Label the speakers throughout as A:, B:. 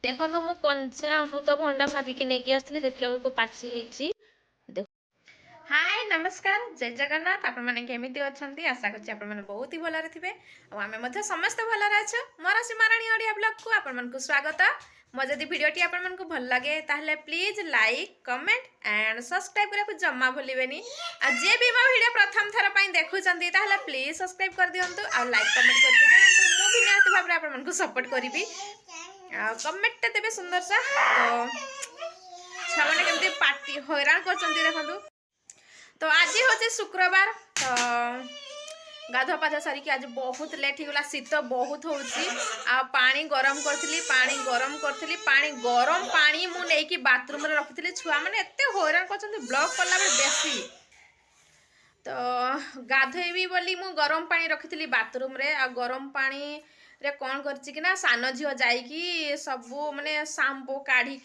A: देखो मु कंचा अमृतभंडा भाविकी नेकी आसली देखिया को पाची हेची देख। हाय नमस्कार जय जगन्नाथ आपण माने केमिति अछंती आशा करछि आपण माने बहुत ही भलरे थिबे आ हमें मध्य समस्त भलरे अछ। मोर सीमाराणी ओडिया ब्लॉग को आपण मानकु स्वागत। मो जदि वीडियोटी आपण मानकु भल लागे ताहले please like comment and subscribe करा को जम्मा भूलिबेनी। आ जे भी मो वीडियो प्रथम थर पई देखुचंती ताहले प्लीज सब्सक्राइब कर दियंतु आ लाइक कमेंट कर दियंतु। मो भी निहाती भाबरे आपण मानकु सपोर्ट करिवि। कमेंट देवे सुंदर सा तो छुआ मैंने केमती पार्टी हैरान कर देखु। तो आज हूँ शुक्रवार तो गाधुआ पाधुआ सारिकी आज बहुत लेट हो गला। शीत बहुत होची आ पानी गरम करथिली पानी गरम पानी मु नेकी बाथरूम रे रखिथिली। छुआ मैंने एते हैरान कर ब्लॉक कला बेले बेसी तो गाधोइबी बोली मु गरम पानी रखिथिली बाथरूम रे। आ गरम पानी रे कौन करछि कि ना सान झील जाइकी सबू माने शाम्पू काढ़ी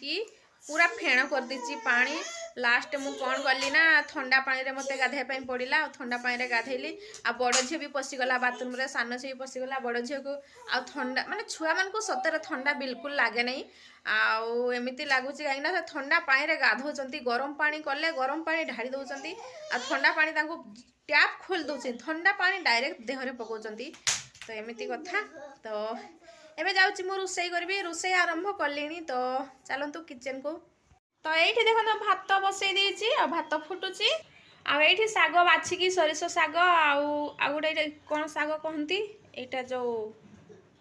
A: पूरा फेण कर दीची पानी। लास्ट मु कौन कली ना ठंडा पानी रे मते गाधे पई पड़िला। ठंडा पानी रे गाधेली आ बड़ झी भी पशिगला बाथरूम रे। सान झी भी पशिगला बड़ झी को आ ठंडा माने छुआ मान को सतरे ठंडा बिल्कुल लागे नहीं। आउ एमिति लागुची काई ना ठंडा पानी रे गाधोचंती। गरम पानी कले गरम पानी ढाड़ी दउचंती आ ठंडा पानी तांको टैप खोल दउची। ठंडा पानी डायरेक्ट देह रे पकाउचंती। तो एमिति कथा तो एबे जाउची मु रुसई करबी। रुसई आरंभ कलिनी तो चलंतु किचन को। तो एठी देखो भात बसई देइची आ भात फुटुची आ एठी साग बाछि की सरिसो साग आ गुडे कोन साग कहंती एटा जो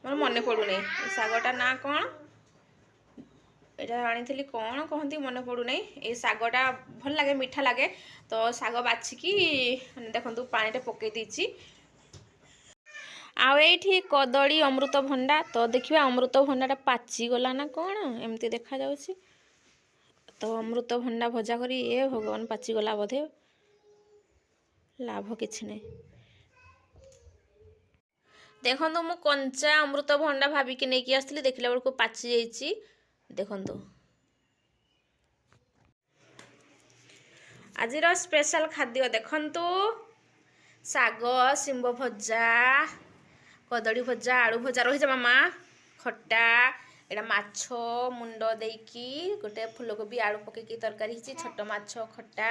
A: मोर मने पडु नै ए सागटा ना कोन एटा आनिथिली कोन कहंती मने पडु नै। ए सागटा भल लागे मीठा लागे तो साग बाछि की देखंतु पानी रे पकई देइची। आठी कदली अमृतभंडा तो देखिए अमृतभंडाटा पाची गला ना कौन एमती देखा जाउची। तो अमृतभंडा भजा करी ए भगवान पाची गला बोधे लाभ किछि नै। देखंतु मु कंचा अमृतभंडा भाविकी नेकी आसली देखिला बेलको पाची जाइची। देखंतु आजिर स्पेशल खाद्य देखंतु साग शिंब भजा कदली भजा आलू भजा रही मामा खट्टा एटा माछ मुंड देकी गोटे फुलकोबी आलू पकईकी तरकारी हिची छोट माछ खट्टा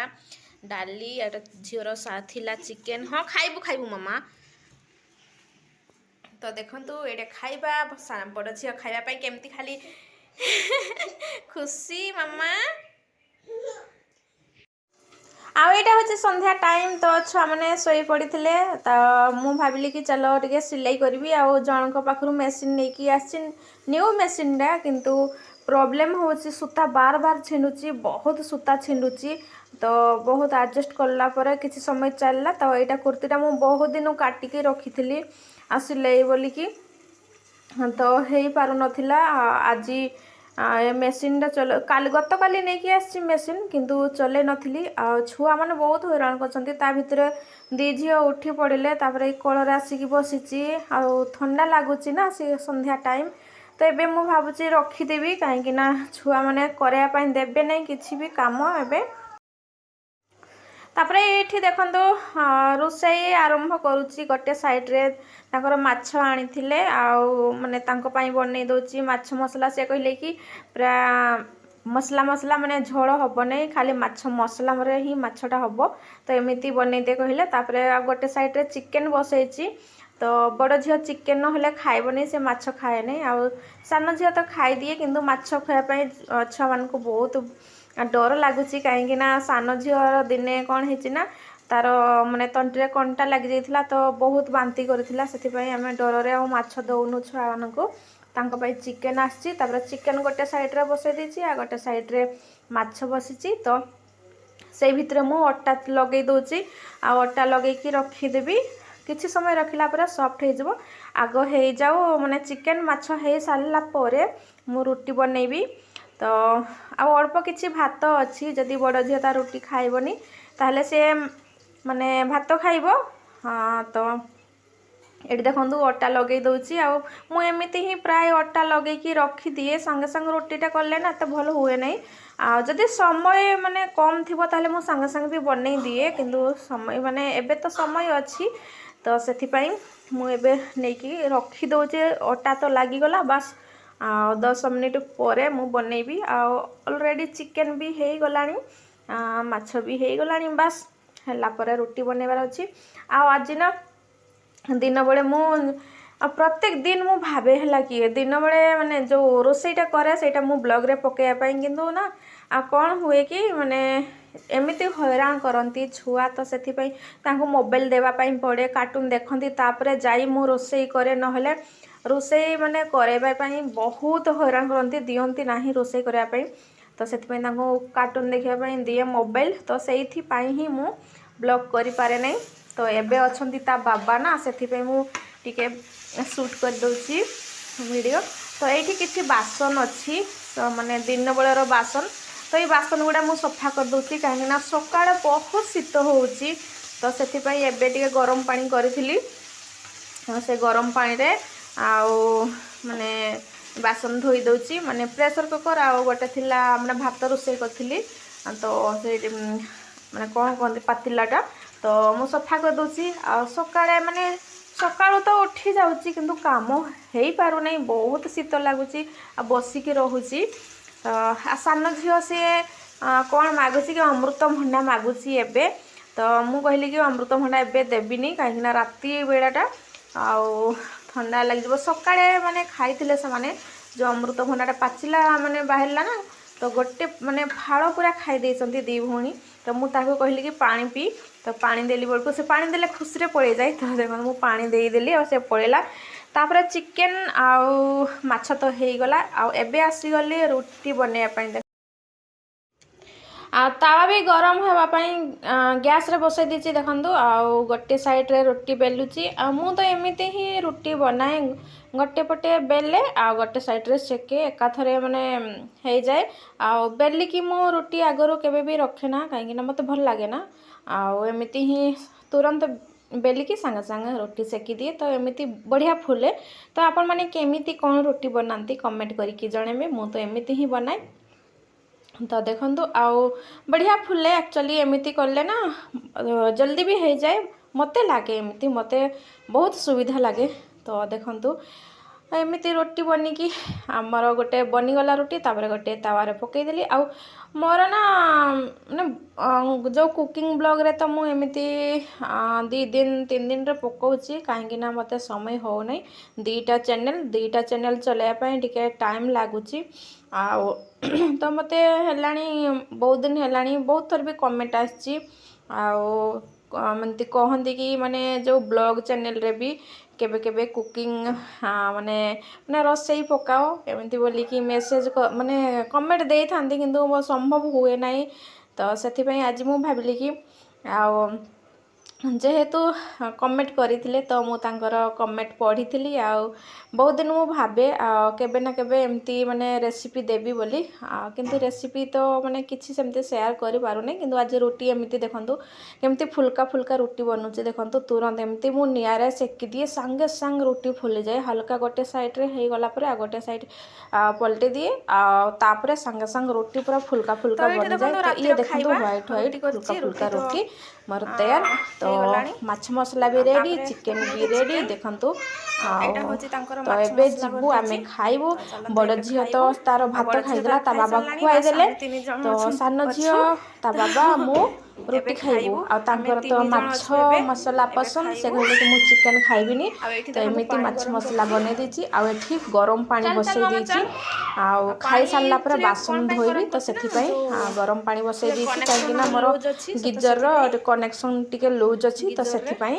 A: डाली एटा झीर थिला चिकेन। हाँ खाइबू खाइबू मामा। तो देखंतु एटा खाइबा बड़ झील खाइबा पई केमती खाली खुशी मामा। आईटा हूँ संध्या टाइम तो छुआ मैंने शोई पड़ी तो मु भाविली कि चलो टे सिलाई करी आ जन पाखु मेसीन नहीं आसी न्यू मेसीनटा किंतु प्रॉब्लम हो सूता बार बार छिंडुची बहुत सूता छिंडुची। तो बहुत एडजस्ट कला किसी समय चलला तो यहाँ कुर्तीटा मु बहुत दिन काटिकी रखी थी आ सिलाई बोलिकी तो हो पार नाला। आज मेसीनटा चल काली गत काली नहीं आसी मेसीन किंतु चले नथली आ छुआ मैंने बहुत हैरान कर भितर दी झी उठी पड़े कलर आसिक बसी आ ठंडा लगुच ना सी संध्या टाइम। तो एबे मु भावुची रखीदेवी कहीं छुआ मैंने करने देवे नहीं किसी भी काम एबे। तापरे ये देखो रोषई आरंभ करुच्ची गोटे साइड्रे तांकर माछ आनी माने तांको पाई बनै दउची माछ मसला से कहले कि पूरा मसला मसला माने झोल हब नहीं खाली माछ मसला रे ही माछटा हब। तो एमिति बनै दे कहले तापरे गोटे साइड्रे चिकेन बसैची। तो बड़ झील चिकेन ना खाइब नहीं से माछ खाए नहीं आ सान झील तो खाई दिए किंतु माछ खायापी छुआ मान को बहुत डर लगुच कहीं सान झील दिने कौन है तार माने तंटी कंटा लग जाइथिला तो बहुत बांती करथिला सेथिपई आमे डर रे माछ दउनु छुआ मान को तांको पई चिकेन आछि। तापर चिकेन गोटे साइड रे बसै दिछि आ गोटे साइड रे माछ बसिछि। तो से भितर मु अट्टा लगे दउछि आ अट्टा लगे कि रखी देबी किछि समय रखिला पर सॉफ्ट हो जबो। आग हो जाऊ माने चिकेन माछ हो सारला परे मु रोटी बनैबी। तो आ अल्प किछि भात अछि जदि बड़ झियो ता रोटी खाइबनी ताहले से माने भात खाइबो। हाँ तो ये देखो अट्टा लगे दउची आ मु एमिति ही प्राय अट्टा लगे कि रखी दिए संगे संगे रोटीटा कले ना तो भल हुए नहीं। आ जदि समय माने कम थिबो ताहले मु संगे संगे भी बनै दिए किंतु समय माने एबे तो समय अछि तो सेथिपई मु एबे नेकी रखी दउचे अट्टा तो लागी गला बस 10 ମିନିଟ୍ ପରେ ମୁଁ ବନେଇବି। ଆଉ ଅଲରେଡ଼ି ଚିକେନ୍ ବି ହେଇଗଲାଣି, ମାଛ ବି ହେଇଗଲାଣି। ବାସ୍ ହେଲା ପରେ ରୁଟି ବନେଇବାର ଅଛି। ଆଉ ଆଜି ନା ଦିନ ବେଳେ ମୁଁ ପ୍ରତ୍ୟେକ ଦିନ ମୁଁ ଭାବେ ହେଲା କି ଦିନ ବେଳେ ମାନେ ଯେଉଁ ରୋଷେଇଟା କରେ ସେଇଟା ମୁଁ ବ୍ଲଗ୍ରେ ପକାଇବା ପାଇଁ, କିନ୍ତୁ ନା କ'ଣ ହୁଏ କି ମାନେ ଏମିତି ହଇରାଣ କରନ୍ତି ଛୁଆ, ତ ସେଥିପାଇଁ ତାଙ୍କୁ ମୋବାଇଲ ଦେବା ପାଇଁ ପଡ଼େ, କାର୍ଟୁନ୍ ଦେଖନ୍ତି, ତାପରେ ଯାଇ ମୁଁ ରୋଷେଇ କରେ। ନହେଲେ ରୋଷେଇ ମାନେ କରାଇବା ପାଇଁ ବହୁତ ହଇରାଣ କରନ୍ତି, ଦିଅନ୍ତି ନାହିଁ ରୋଷେଇ କରିବା ପାଇଁ। ତ ସେଥିପାଇଁ ତାଙ୍କୁ କାର୍ଟୁନ୍ ଦେଖିବା ପାଇଁ ଦିଏ ମୋବାଇଲ, ତ ସେଇଥିପାଇଁ ହିଁ ମୁଁ ବ୍ଲଗ୍ କରିପାରେ ନାହିଁ। ତ ଏବେ ଅଛନ୍ତି ତା ବାବା ନା, ସେଥିପାଇଁ ମୁଁ ଟିକେ ସୁଟ୍ କରିଦେଉଛି ଭିଡ଼ିଓ। ତ ଏଇଠି କିଛି ବାସନ ଅଛି, ତ ମାନେ ଦିନ ବେଳର ବାସନ, ତ ଏଇ ବାସନ ଗୁଡ଼ା ମୁଁ ସଫା କରିଦେଉଛି, କାହିଁକିନା ସକାଳେ ବହୁତ ଶୀତ ହେଉଛି। ତ ସେଥିପାଇଁ ଏବେ ଟିକେ ଗରମ ପାଣି କରିଥିଲି, ସେ ଗରମ ପାଣିରେ ଆଉ ମାନେ ବାସନ ଧୋଇ ଦେଉଛି। ମାନେ ପ୍ରେସର କୁକର୍ ଆଉ ଗୋଟେ ଥିଲା ମାନେ ଭାତ ରୋଷେଇ କରିଥିଲି, ତ ସେଇଠି ମାନେ କ'ଣ କହନ୍ତି ପାତିଲାଟା, ତ ମୁଁ ସଫା କରିଦେଉଛି। ଆଉ ସକାଳେ ମାନେ ସକାଳୁ ତ ଉଠି ଯାଉଛି, କିନ୍ତୁ କାମ ହେଇପାରୁନାହିଁ, ବହୁତ ଶୀତ ଲାଗୁଛି ଆଉ ବସିକି ରହୁଛି। ସାନ ଝିଅ ସିଏ କ'ଣ ମାଗୁଛି କି ଅମୃତଭଣ୍ଡା ମାଗୁଛି ଏବେ। ତ ମୁଁ କହିଲି କି ଅମୃତଭଣ୍ଡା ଏବେ ଦେବିନି, କାହିଁକିନା ରାତି ବେଳାଟା ଆଉ ଥଣ୍ଡା ଲାଗିଯିବ। ସକାଳେ ମାନେ ଖାଇଥିଲେ ସେମାନେ ଯେଉଁ ଅମୃତଭଣ୍ଡାଟା ପାଚିଲା ମାନେ ବାହାରିଲା ନା, ତ ଗୋଟେ ମାନେ ଫାଳ ପୁରା ଖାଇ ଦେଇଛନ୍ତି ଦୁଇ ଭଉଣୀ। ତ ମୁଁ ତାଙ୍କୁ କହିଲି କି ପାଣି ପିଇ, ତ ପାଣି ଦେଲି ବେଳକୁ ସେ ପାଣି ଦେଲେ ଖୁସିରେ ପଳେଇଯାଏ। ତ ଦେଖନ୍ତୁ ମୁଁ ପାଣି ଦେଇଦେଲି ଆଉ ସେ ପଳେଇଲା। ତାପରେ ଚିକେନ୍ ଆଉ ମାଛ ତ ହେଇଗଲା। ଆଉ ଏବେ ଆସିଗଲି ରୁଟି ବନେଇବା ପାଇଁ। ଆଉ ତାୱା ବି ଗରମ ହେବା ପାଇଁ ଗ୍ୟାସ୍ରେ ବସାଇ ଦେଇଛି ଦେଖନ୍ତୁ। ଆଉ ଗୋଟେ ସାଇଡ଼୍ରେ ରୁଟି ବେଲୁଛି। ଆଉ ମୁଁ ତ ଏମିତି ହିଁ ରୁଟି ବନାଏ, ଗୋଟେ ପଟେ ବେଲେ ଆଉ ଗୋଟେ ସାଇଡ଼୍ରେ ସେକେ, ଏକାଥରେ ମାନେ ହେଇଯାଏ। ଆଉ ବେଲିକି ମୁଁ ରୁଟି ଆଗରୁ କେବେ ବି ରଖେ ନା, କାହିଁକିନା ମୋତେ ଭଲ ଲାଗେ ନା। ଆଉ ଏମିତି ହିଁ ତୁରନ୍ତ ବେଲିକି ସାଙ୍ଗେ ସାଙ୍ଗେ ରୁଟି ସେକିଦିଏ, ତ ଏମିତି ବଢ଼ିଆ ଫୁଲେ। ତ ଆପଣମାନେ କେମିତି କ'ଣ ରୁଟି ବନାନ୍ତି କମେଣ୍ଟ କରିକି ଜଣାଇବେ। ମୁଁ ତ ଏମିତି ହିଁ ବନାଏ। ତ ଦେଖନ୍ତୁ ଆଉ ବଢ଼ିଆ ଫୁଲେ, ଆକ୍ଚୁଆଲି ଏମିତି କଲେ ନା ଜଲ୍ଦି ବି ହେଇଯାଏ। ମୋତେ ଲାଗେ ଏମିତି, ମୋତେ ବହୁତ ସୁବିଧା ଲାଗେ। ତ ଦେଖନ୍ତୁ ଏମିତି ରୁଟି ବନିକି ଆମର ଗୋଟେ ବନିଗଲା ରୁଟି, ତାପରେ ଗୋଟେ ତାୱାରେ ପକାଇଦେଲି। ଆଉ ମୋର ନା ମାନେ ଯେଉଁ କୁକିଂ ବ୍ଲଗ୍ରେ ତ ମୁଁ ଏମିତି 2 ଦିନ 3 ଦିନରେ ପକାଉଛି, କାହିଁକିନା ମୋତେ ସମୟ ହେଉନାହିଁ। ଦୁଇଟା ଚ୍ୟାନେଲ୍ ଚଲାଇବା ପାଇଁ ଟିକେ ଟାଇମ୍ ଲାଗୁଛି। ଆଉ ତ ମୋତେ ହେଲାଣି ବହୁତ ଦିନ ହେଲାଣି, ବହୁତ ଥର ବି କମେଣ୍ଟ ଆସିଛି। ଆଉ ଏମିତି କହନ୍ତି କି ମାନେ ଯେଉଁ ବ୍ଲଗ୍ ଚ୍ୟାନେଲ୍ରେ ବି କେବେ କେବେ କୁକିଂ ମାନେ ରୋଷେଇ ପକାଅ ଏମିତି ବୋଲିକି ମେସେଜ୍ ମାନେ କମେଣ୍ଟ ଦେଇଥାନ୍ତି, କିନ୍ତୁ ମୋ ସମ୍ଭବ ହୁଏ ନାହିଁ। ତ ସେଥିପାଇଁ ଆଜି ମୁଁ ଭାବିଲି କି ଆଉ ଯେହେତୁ କମେଣ୍ଟ କରିଥିଲେ, ତ ମୁଁ ତାଙ୍କର କମେଣ୍ଟ ପଢ଼ିଥିଲି। ଆଉ ବହୁତ ଦିନ ମୁଁ ଭାବେ କେବେ ନା କେବେ ଏମିତି ମାନେ ରେସିପି ଦେବି ବୋଲି, କିନ୍ତୁ ରେସିପି ତ ମାନେ କିଛି ସେମିତି ସେୟାର କରିପାରୁନି। କିନ୍ତୁ ଆଜି ରୁଟି ଏମିତି ଦେଖନ୍ତୁ କେମିତି ଫୁଲକା ଫୁଲକା ରୁଟି ବନୁଛି। ଦେଖନ୍ତୁ ତୁରନ୍ତ ଏମିତି ମୁଁ ନିଆଁରେ ସେକି ଦିଏ, ସାଙ୍ଗେ ସାଙ୍ଗେ ରୁଟି ଫୁଲିଯାଏ। ହାଲକା ଗୋଟେ ସାଇଡ଼୍ରେ ହେଇଗଲା ପରେ ଆଉ ଗୋଟେ ସାଇଡ଼୍ ପଲଟି ଦିଏ, ଆଉ ତାପରେ ସାଙ୍ଗେ ସାଙ୍ଗେ ରୁଟି ପୁରା ଫୁଲକା ଫୁଲକା ବନିଯାଏ। ତ ଇଏ ଦେଖନ୍ତୁ ହ୍ୱାଇଟ୍ ଫୁଲକା ଫୁଲକା ରୁଟି ମୋର ତୈୟାର। ତ ମାଛ ମସଲା ବି ରେଡ଼ି, ଚିକେନ୍ ବି ରେଡ଼ି ଦେଖନ୍ତୁ। ଆଉ ତ ଏବେ ଯିବୁ ଆମେ ଖାଇବୁ। ବଡ଼ ଝିଅ ତ ତାର ଭାତ ଖାଇଦେଲା, ତା ବାବା ଖୁଆଇ ଦେଲେ। ତ ସାନ ଝିଅ, ତା ବାବା, ମୁଁ ରୁଟି ଖାଇବୁ। ଆଉ ତାଙ୍କର ତ ମାଛ ମସଲା ପସନ୍ଦ, ସେ କହିଲେ କି ମୁଁ ଚିକେନ୍ ଖାଇବିନି। ତ ଏମିତି ମାଛ ମସଲା ବନେଇ ଦେଇଛି। ଆଉ ଏଠି ଗରମ ପାଣି ବସେଇ ଦେଇଛି। ଆଉ ଖାଇସାରିଲା ପରେ ବାସନ ଧୋଇବି, ତ ସେଥିପାଇଁ ଗରମ ପାଣି ବସେଇ ଦେଇଛି, କାହିଁକିନା ମୋର ଗିଜର୍ର କନେକ୍ସନ୍ ଟିକେ ଲୁଜ୍ ଅଛି, ତ ସେଥିପାଇଁ